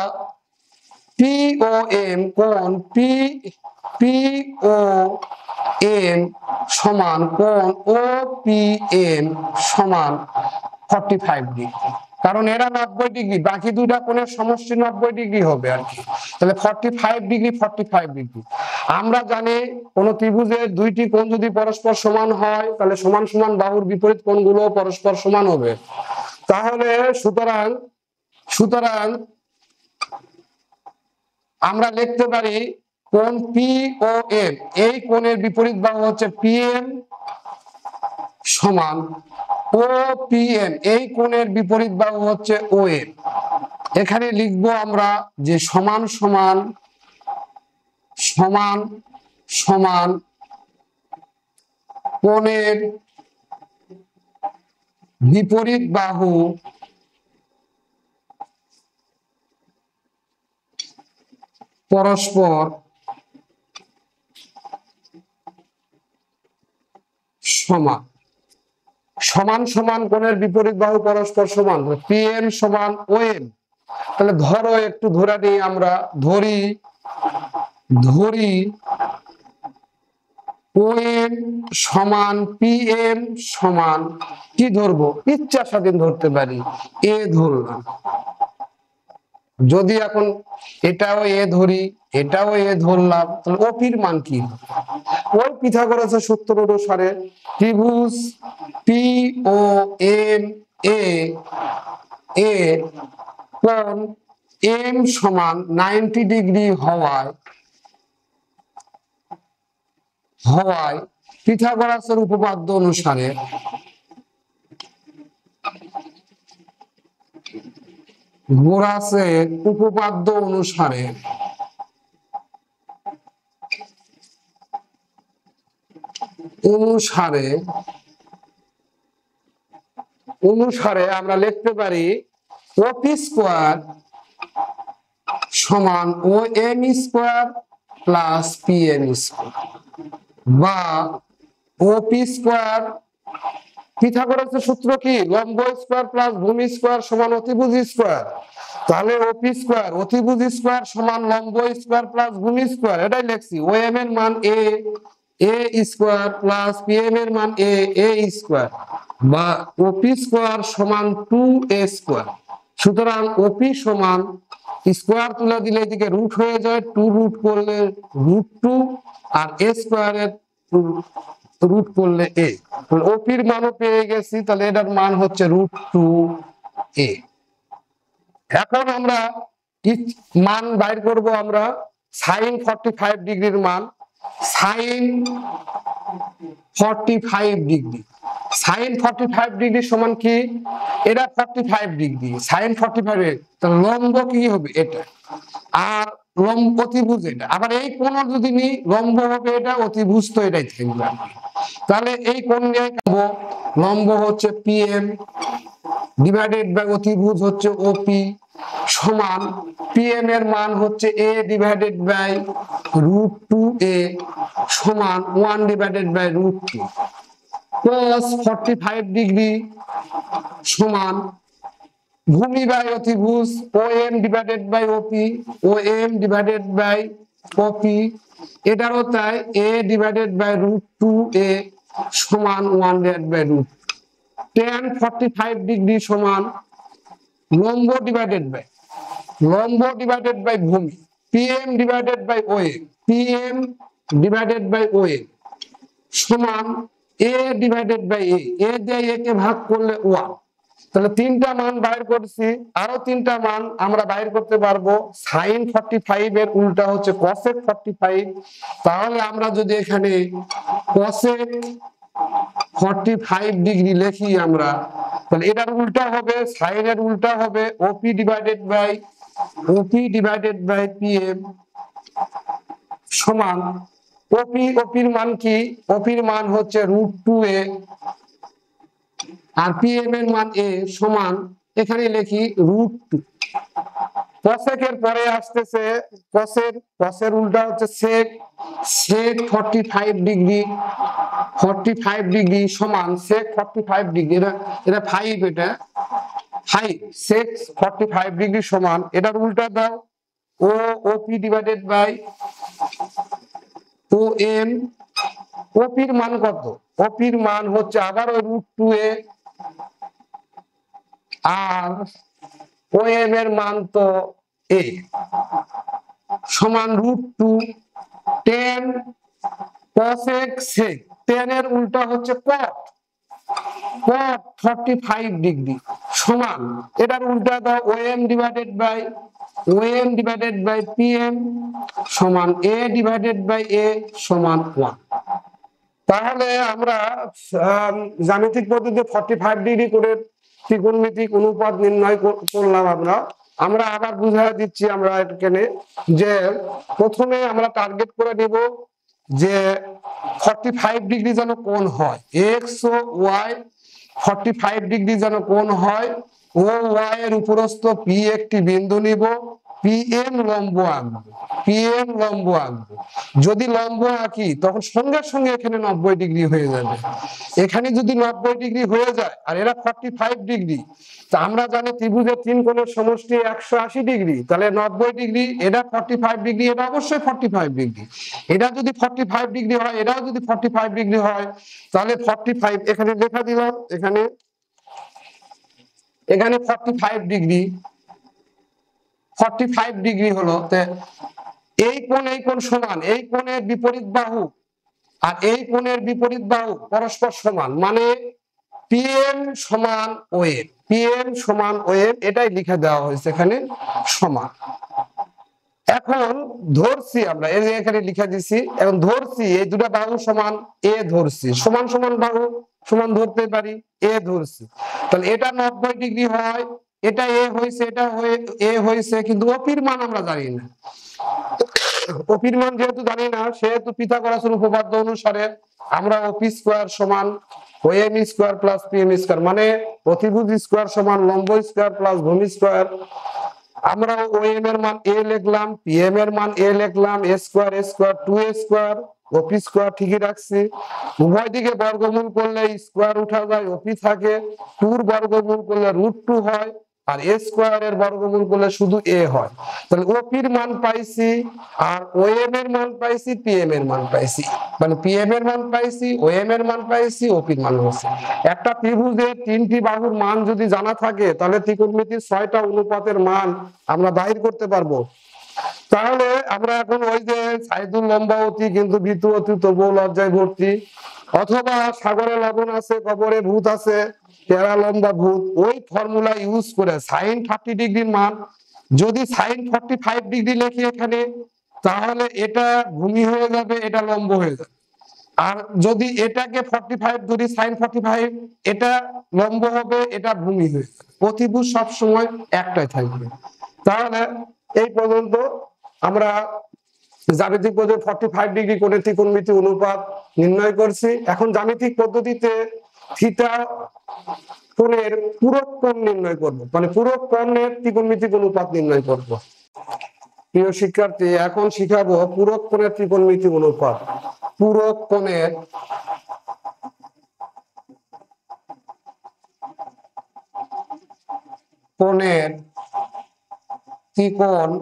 পি ও এম কোণ পি ও এম সমান কোণ ও পি এম সমান 45 ডিগ্রি, কারণ এরা 90 ডিগ্রি, বাকি দুইটা কোণের সমষ্টি 90 ডিগ্রি হবে আর কি। তাহলে 45 ডিগ্রি 45 ডিগ্রি। আমরা জানি কোন ত্রিভুজের দুইটি কোণ যদি পরস্পর সমান হয় তাহলে সমান সমান বাহুর বিপরীত কোণগুলো পরস্পর সমান হবে। তাহলে সুতরাং আমরা লিখতে পারি কোণ পি ও এম, এই কোণের বিপরীত বাহু হচ্ছে পিএম সমান ও পিএম, এই কোণের বিপরীত বাহু হচ্ছে ও এম। এখানে লিখবো আমরা যে সমান সমান সমান সমান কোণের বিপরীত বাহু পরস্পর সমান, সমান সমান কোণের বিপরীত বাহু পরস্পর সমান, পিএম সমান ওএম। তাহলে ধরো একটু ধরে নিই আমরা, ধরি ওএম সমান পিএম সমান কি ধরবো, ইচ্ছা স্বাধীন ধরতে পারি, এ ধরলাম। যদি এখন এটাও এ ধরি, এটাও এ ধরলাম, তাহলে ওপির মান কি? ওই পিথাগোরাসের সূত্র অনুসারে ত্রিভুজ পি ও এম এ কোণ এম সমান 90 ডিগ্রি হওয়ায় পিথাগোরাসের উপপাদ্য অনুসারে গোরাসের উপপাদ্য অনুসারে অনুসারে অনুসারে আমরা লিখতে পারি ওপি স্কোয়ার সমান O M square plus P M square, বা ওপি স্কোয়ার পিথাগোরাসের সূত্র কি লম্ব স্কোয়ার প্লাস ভূমি স্কোয়ার সমান অতিভুজ স্কোয়ার। তাহলে ওপি স্কোয়ার অতিভুজ স্কোয়ার সমান লম্ব স্কোয়ার প্লাস ভূমি স্কোয়ার, এটাই লিখছি। ও এম এর মান এ স্কোয়ার প্লাস পি এম এর মান এ স্কোয়ার, বা ওপি স্কোয়ার সমান 2a স্কোয়ার। সুতরাং ওপি সমান স্কোয়ার তুলে দিলে এদিকে রুট হয়ে যায়, 2 রুট করলে √2, আর এ স্কোয়ারের রুট করলে এ। ওপির মানও পেয়ে গেছি, তাহলে এটার মান হচ্ছে √2a। এখন আমরা মান বাইর করব আমরা sin 45 ডিগ্রির মান। sin 45 ডিগ্রি, sin 45 ডিগ্রি সমান কি, এটা 45 ডিগ্রি, sin 45 এর তাহলে লম্ব কি হবে এটা, আর লম্ব অতিভুজ এটা। আবার এই কোণ যদি নি লম্ব হবে এটা, অতিভুজ তো এটাই থাকবে। তাহলে এই কোণ নিয়ে পাবো লম্ব হচ্ছে পিএম ডিভাইডেড বাই অতিভুজ হচ্ছে ওপি সমান পিএম এর মান হচ্ছে a ডিভাইডেড বাই √2a সমান 1 ডিভাইডেড বাই √2। cos 45 ডিগ্রি সমান ভূমি বাই অতিভুজ OM divided by OP, OM divided by OP, এটারও তাই a ডিভাইডেড বাই √2a সমান 1 ডিভাইডেড বাই √2। tan 45 ডিগ্রি সমান লম্ব ডিভাইডেড বাই ভূমি PM divided by OM, PM divided by OM সমান a ডিভাইডেড বাই a দিয়ে a কে ভাগ করলে 1। তাহলে তিনটা মান বাইর করছি, আরো তিনটা মান আমরা বাইর করতে পারবো। sin 45 এর উল্টা হচ্ছে cosec 45, তাহলে আমরা যদি এখানে cosec 45 ডিগ্রি লিখি আমরা, তাহলে এটার উল্টা হবে sin এর উল্টা হবে OP ডিভাইডেড বাই PM সমান ওপির মান কি, ওপির মান হচ্ছে √2a আর PM এর মান a সমান এখানে লিখি √2। cosec এর পরে আসতেছে cosের উল্টা হচ্ছে sec 45 ডিগ্রি সমান sec 45 ডিগ্রি, এটা 5, এটা 5 sec 45 ডিগ্রি সমান এটার উল্টা দাও OP ডিভাইডেড বাই OM। ওপির মান কত, ওপির মান হচ্ছে আবার ওই √2a আর OM এর মান তো a সমান √2 tan cosec sec, tan এর উল্টা হচ্ছে cot 45 ডিগ্রি সমান এটার উল্টা দাও OM ডিভাইডেড বাই PM সমান a ডিভাইডেড বাই a সমান 1। তাহলে আমরা জ্যামিতিক পদ্ধতিতে 45 ডিগ্রি করে ত্রিকোণমিতিক অনুপাত নির্ণয় করলাম। আমরা আবার বুঝিয়ে দিচ্ছি আমরা এখানে যে প্রথমে আমরা টার্গেট করে নেব যে 45 ডিগ্রি যেন কোণ হয়, এক্স ও ওয়াই 45 ডিগ্রি যেন কোণ হয়, ও ওয়াই এর উপরস্থ পি একটি বিন্দু নিব, PM লম্ব আঁকবো। যদি লম্ব আঁকি তখন সঙ্গে সঙ্গে এখানে 90 ডিগ্রি হয়ে যাবে। এখানে যদি 90 ডিগ্রি হয়ে যায় আর এরা 45 ডিগ্রি, তা আমরা জানি ত্রিভুজের 3 কোণের সমষ্টি 180 ডিগ্রি, তাহলে 90 ডিগ্রি, এটা 45 ডিগ্রি, এটা অবশ্যই 45 ডিগ্রি। এটা যদি 45 ডিগ্রি হয়, এটাও যদি 45 ডিগ্রি হয়, তাহলে 45 এখানে লেখা দিলাম, এখানে 45 ডিগ্রি হলো। এই কোণ সমান, এই কোণের বিপরীত বাহু আর এই কোণের বিপরীত বাহু পরস্পর সমান, মানে PM সমান OM, এটাই লিখে দেওয়া হয়েছে এখানে সমান। এখন ধরছি আমরা এই যে এখানে লিখে দিছি, এখন ধরছি এই দুটো বাহু সমান, এ ধরছি, সমান বাহু সমান ধরতে পারি, এ ধরছি, তাহলে এটা 90 ডিগ্রি হয়, এটা এ হয়েছে, এটা এ হয়েছে, কিন্তু ওপির মান আমরা জানি না। ওপির মান যেহেতু জানি না, সেহেতু পিথাগোরাসের উপপাদ্য অনুসারে আমরা ওপি স্কোয়ার সমান OM square plus PM square, মানে অতিভুজ স্কোয়ার সমান লম্ব স্কোয়ার প্লাস ভূমি স্কোয়ার। আমরা ওএম এর মান এ লিখলাম, পিএম এর মান এ লিখলাম, এ স্কোয়ার 2 স্কোয়ার, ওপি স্কোয়ার ঠিকই রাখছি। উভয় দিকে বর্গমূল করলে স্কোয়ার উঠা যায়, ওপি থাকে। 2 এর বর্গমূল করলে √2 হয়, আর এ স্কোয়ার এর বর্গমূল করলে শুধু এ হয়। তাহলে ওপির মান পাইছি, আর ওএম এর মান পাইছি, পিএম এর মান পাইছি, মানে পিএম এর মান পাইছি, ওএম এর মান পাইছি, ওপির মান পাইছি। একটা ত্রিভুজের 3টি বাহুর মান যদি জানা থাকে তাহলে ত্রিকোণমিতির 6টা অনুপাতের মান আমরা বাহির করতে পারবো। তাহলে আমরা এখন ওই যে সাইদুল লম্বা অতি কিন্তু ভীতু অতি তবুও লজ্জায় ভর্তি, অথবা সাগরে লবণ আছে কবরে ভূত আছে, টেরা লম্বা ভূত, ওই ফর্মুলা ইউজ করে সাইন 30 ডিগ্রির মান যদি সাইন 45 ডিগ্রি লিখি এখানে, তাহলে এটা ভূমি হয়ে যাবে, এটা লম্ব হয়ে যাবে। আর যদি এটাকে 45 ধরি, সাইন 45, এটা লম্ব হবে, এটা ভূমি হয়ে যাবে। অতিভুজ সবসময় একটাই থাকবে। তাহলে এই পর্যন্ত আমরা জ্যামিতিক পদ্ধতি 45 ডিগ্রি কোণের ত্রিকোণমিতি অনুপাত নির্ণয় করছি। এখন জ্যামিতিক পদ্ধতিতে থিটা কোণের পূরক কোণ নির্ণয় করব, মানে পূরক কোণের ত্রিকোণমিতিক অনুপাত নির্ণয় করব। প্রিয় শিক্ষার্থী, এখন শিখাবো পূরক কোণের ত্রিকোণমিতিক অনুপাত। পূরক কোণের ত্রিকোণমিতিক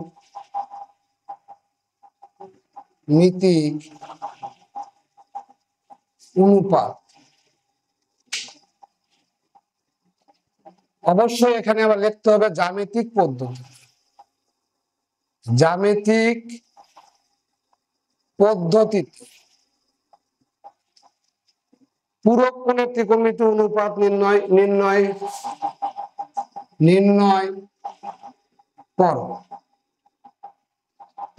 অনুপাত। অবশ্যই এখানে আবার লিখতে হবে জ্যামিতিক পদ্ধতি। জ্যামিতিক পদ্ধতিতে পূরক কোণের ত্রিকোণমিতিক অনুপাত নির্ণয় করো।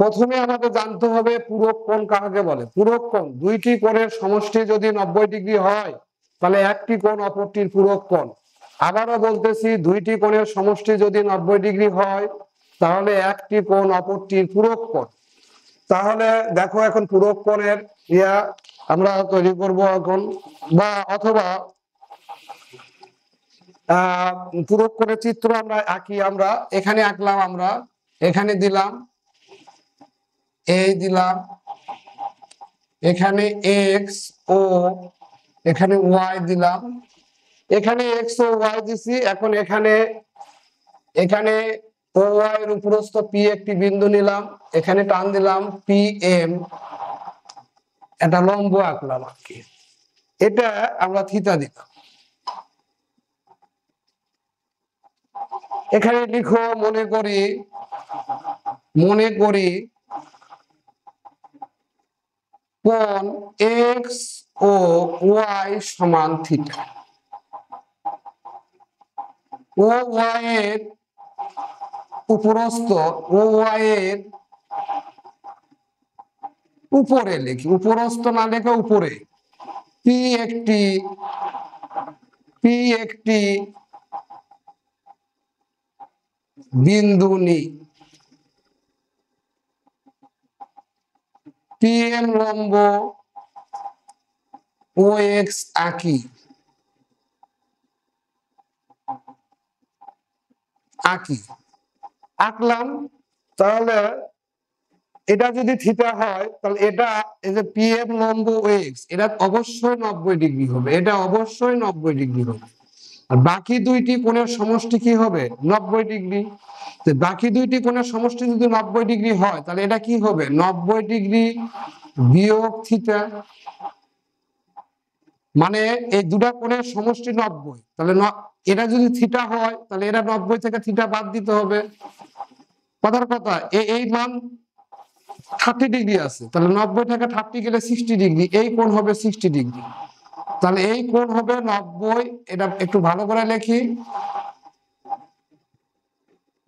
প্রথমে আমাদের জানতে হবে পূরক কোণ কাকে বলে। পূরক কোণ দুইটি কোণের সমষ্টি যদি 90 ডিগ্রি হয় তাহলে একটি কোণ অপরটির পূরক কোণ। আবারও বলতেছি, দুইটি কোণের সমষ্টি যদি 90 ডিগ্রি হয় তাহলে একটি কোণ অপরটির পূরক কোণ। তাহলে দেখো এখন পূরক কোণের আমরা তৈরি করব এখন, বা অথবা পূরক কোণের চিত্র আমরা আঁকি। আমরা এখানে আঁকলাম, আমরা এখানে দিলাম এই দিলাম, এখানে এক্স ও এখানে ওয়াই দিলাম, এখানে এক্স ও ওয়াই দিছি। এখন এখানে ও ওয়াই এর উপরস্থ পি একটি বিন্দু নিলাম, এখানে টান দিলাম পি এম, এটা লম্ব আঁকলাম আর কি। এটা আমরা থিটা দিলাম। এখানে লিখো, মনে করি কোণ এক্স ও ওয়াই সমান থিটা। ও ওয়াই এর উপরস্থ, ও ওয়াই এর উপরে লিখি, উপরস্থ না লিখে উপরে, পি একটি বিন্দু নি, পি এম লম্ব ও এক্স আঁকলাম। তাহলে এটা যদি থিটা হয় তাহলে এটা এই যে পি এম লম্ব ও এক্স, এটা অবশ্যই 90 ডিগ্রি হবে, এটা অবশ্যই 90 ডিগ্রি হবে। আর বাকি দুইটি কোণের সমষ্টি কি হবে? 90 ডিগ্রি। তো বাকি দুইটি কোণের সমষ্টি যদি 90 ডিগ্রি হয় তাহলে এটা কি হবে? 90 ডিগ্রি বিয়োগ থিটা। মানে এই দুটা কোণের সমষ্টি 90, তাহলে এটা যদি থিটা হয় তাহলে এটা 90 থেকে থিটা বাদ দিতে হবে। কথার কথা, এই মান 30 ডিগ্রি আছে, তাহলে 90 থেকে 30 গেলে 60 ডিগ্রি, এই কোণ হবে 60 ডিগ্রি। তাহলে এই কোণ হবে 90, এটা একটু ভালো করে লিখি,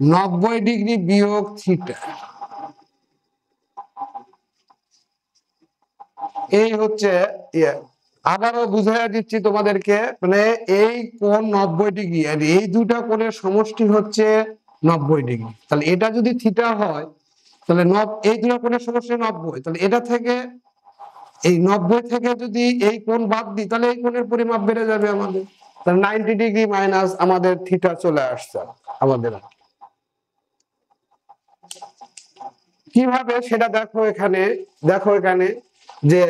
90 ডিগ্রি বিয়োগ থিটা। এই হচ্ছে আবারও বুঝাইয়া দিচ্ছি তোমাদেরকে, মানে এই কোণ 90 ডিগ্রি আর এই দুটা কোণের সমষ্টি হচ্ছে 90 ডিগ্রি। তাহলে এটা যদি থিটা হয় তাহলে এই দুটা কোণের সমষ্টি 90, তাহলে এটা থেকে এই 90 থেকে যদি এই কোণ বাদ দিই তাহলে এই কোণের পরিমাপ বেড়ে যাবে আমাদের, তাহলে 90 ডিগ্রি মাইনাস আমাদের থিটা চলে আসছে আমাদের। কিভাবে সেটা দেখো এখানে, দেখো এখানে যে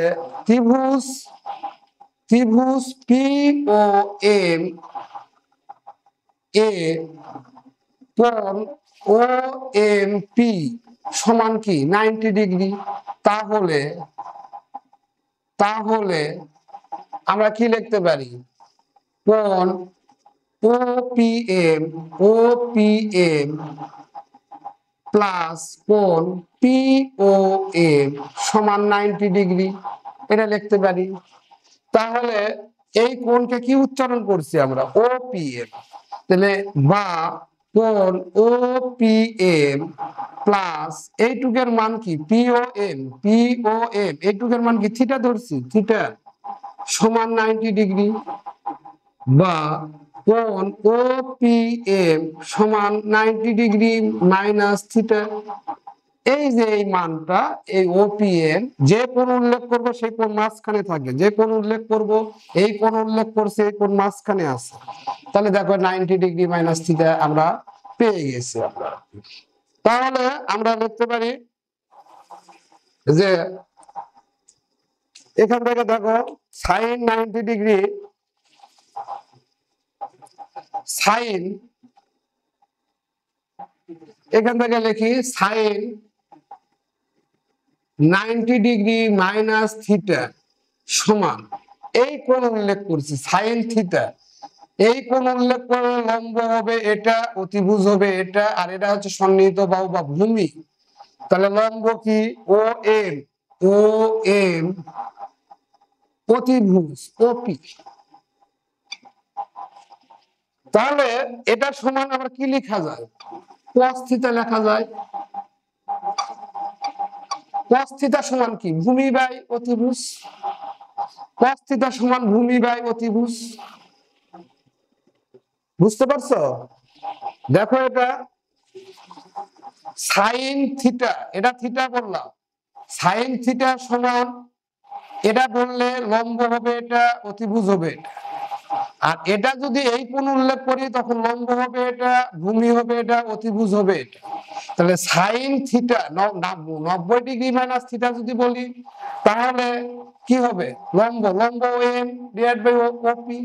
ত্রিভুজ ত্রিভুজ পি ও এম এ কোণ ও এম পি সমান কি 90 ডিগ্রি। তাহলে তাহলে আমরা কি লিখতে পারি, কোণ ও পি এম প্লাস কোণ পি ও এম সমান 90 ডিগ্রি, এটা লিখতে পারি। তাহলে এই কোণকে কি উচ্চারণ করছি আমরা, ও পি এম, তাহলে বা কোণ ও পি এম প্লাস এইটুকের মান কি পি ও এম এইটুকের মান কি থিটা ধরছি, থিটা সমান 90 ডিগ্রি, বা কোণ ও পি এম সমান 90 ডিগ্রি মাইনাস থিটা। এই যে এই মানটা, এই ওপিএম যে কোণ উল্লেখ করবো সেই কোণ মাঝখানে থাকে, যে কোণ উল্লেখ করব এই কোণ উল্লেখ করছে এই কোণ মাঝখানে আছে, তাহলে দেখো 90 ডিগ্রি মাইনাস থিটা আমরা পেয়ে গেছি। তাহলে আমরা লিখতে পারি যে এখান থেকে দেখো সাইন 90 ডিগ্রি, সাইন এখান থেকে লিখি সাইন 90 ডিগ্রি মাইনাস থিটা সমান এই কোণ উল্লেখ করছি সাইন থিটা, এই কোণ উল্লেখ করে লম্ব হবে এটা, অতিভুজ হবে এটা, আর এটা হচ্ছে সন্নিহিত বাহু বা ভূমি। তাহলে লম্ব কি ও এম অতিভুজ ওপি। তাহলে এটা সমান আবার কি লেখা যায়, cos থিটা লেখা যায়। cos থিটা সমান কি ভূমি বাই অতিভুজ, cos থিটা সমান ভূমি বাই অতিভুজ। বুঝতে পারছো? দেখো এটা সাইন থিটা, এটা থিটা বললাম, সাইন থিটা সমান এটা বললে লম্ব হবে এটা, অতিভুজ হবে এটা, আর এটা যদি এই কোণ উল্লেখ করি তখন লম্ব হবে এটা, ভূমি হবে এটা, অতিভুজ হবে এটা। তাহলে sine theta 90 degree minus theta যদি বলি তাহলে কি হবে, লম্ব ওএম ডিভাইড বাই ওপি,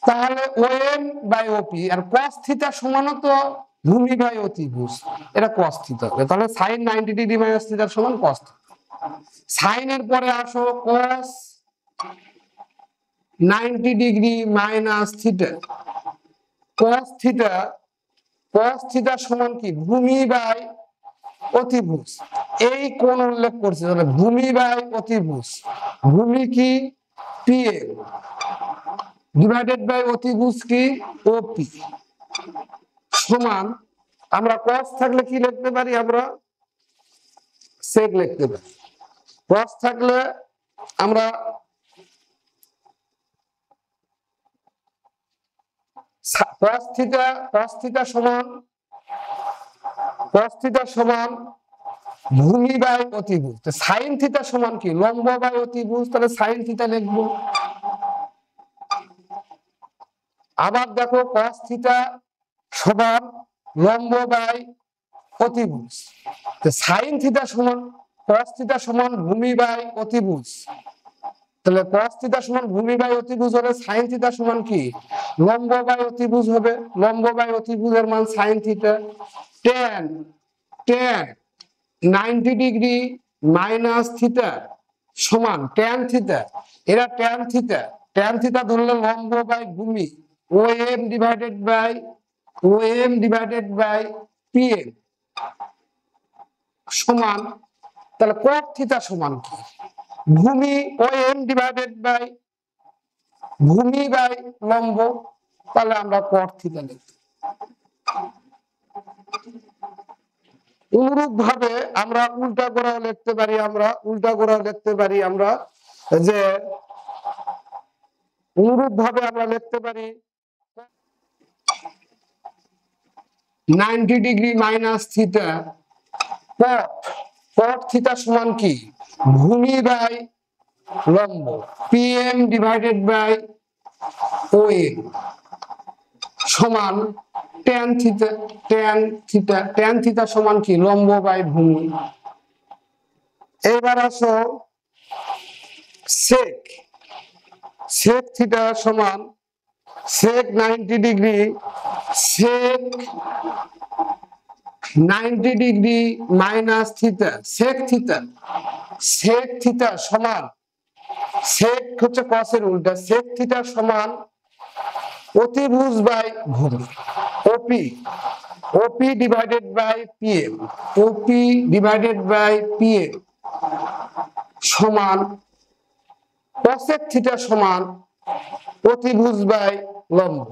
তাহলে ওএম বাই ওপি, আর cos থিটা সমান তো ভূমি বাই অতিভুজ, এটা cos থিটা। তাহলে সাইন 90 ডিগ্রি মাইনাস থিটা সমান cos থিটা। সাইনের পরে আসো cos 90 degree minus theta, cos theta সমান কি ভূমি বাই অতিভুজ, এই কোণ উল্লেখ করছে তাহলে ভূমি বাই অতিভুজ, ভূমি কি পিএম ডিভাইডেড বাই অতিভুজ কি ওপি সমান, আমরা cos থাকলে কি লিখতে পারি, আমরা sec লিখতে পারি। cos থাকলে আমরা cos থিটা সমান ভূমি বাই অতিভুজ, সাইন থিটা সমান কি লম্ব বাই অতিভুজ, তাহলে সাইন থিটা লিখবো। আবার দেখো cos থিটা সমান লম্ব বাই অতিভুজ, সাইন থিটা সমান cos থিটা সমান ভূমি বাই অতিভুজ, তাহলে cos থিটা সমান ভূমি বাই অতিভুজ হলে সাইন থিটা সমান কি লম্ব বাই অতিভুজ হবে, লম্ব বাই অতিভুজের মান sine theta. tan 90 degree minus theta সমান tan থিটা, এরা tan থিটা ধরলে লম্ব বাই ভূমি, ওএম ডিভাইডেড বাই পিএম সমান, তাহলে cot থিটা সমান কি ভূমি ওএম ডিভাইডেড বাই ভূমি বাই লম্ব, তাহলে আমরা cot থিটা লিখি। অনুরূপ ভাবে আমরা উল্টা করাও লিখতে পারি, আমরা যে অনুরূপ ভাবে আমরা লিখতে পারি 90 degree minus theta cot theta সমান কি ভূমি বাই লম্ব, PM ডিভাইডেড বাই OM সমান tan থিটা, tan থিটা সমান কি লম্ব বাই ভূমি। এবার আসো sec থিটা সমান sec 90 degree, sec 90 degree minus theta, sec theta সমান, sec হচ্ছে cos এর উল্টা, sec থিটা সমান অতিভুজ বাই ভূমি, OP divided by PM, OP divided by PM সমান cosec থিটা সমান অতিভুজ বাই লম্ব,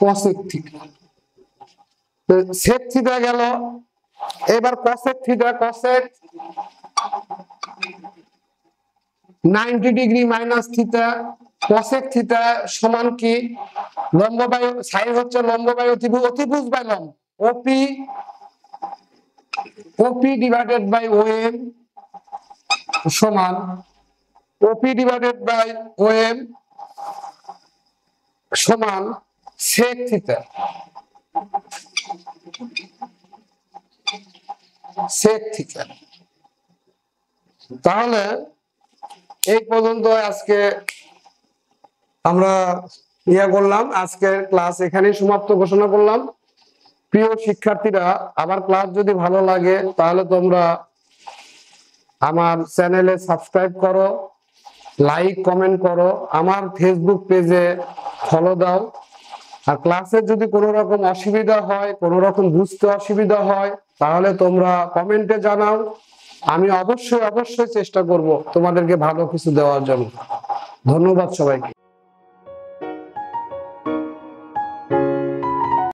cosec থিটা। sec থিটা গেল, এবার cosec theta, cosec 90 degree minus theta, cosec theta সমান কি লম্ব বাই সাইন হচ্ছে লম্ব বাই অতিভুজ বাই লম্ব, OP ডিভাইডেড বাই OM সমান OP ডিভাইডেড বাই OM সমান sec থিটা, তাহলে এই পর্যন্ত আজকে আমরা করলাম, আজকের ক্লাস এখানেই সমাপ্ত ঘোষণা করলাম। প্রিয় শিক্ষার্থীরা, আমার ক্লাস যদি ভালো লাগে তাহলে তোমরা আমার চ্যানেলে সাবস্ক্রাইব করো, লাইক কমেন্ট করো, আমার ফেসবুক পেজে ফলো দাও। আর ক্লাসে যদি কোনো রকম অসুবিধা হয়, কোনো রকম বুঝতে অসুবিধা হয়, তাহলে তোমরা কমেন্টে জানাও। আমি অবশ্যই চেষ্টা করব তোমাদেরকে ভালো কিছু দেওয়ার জন্য। ধন্যবাদ সবাইকে।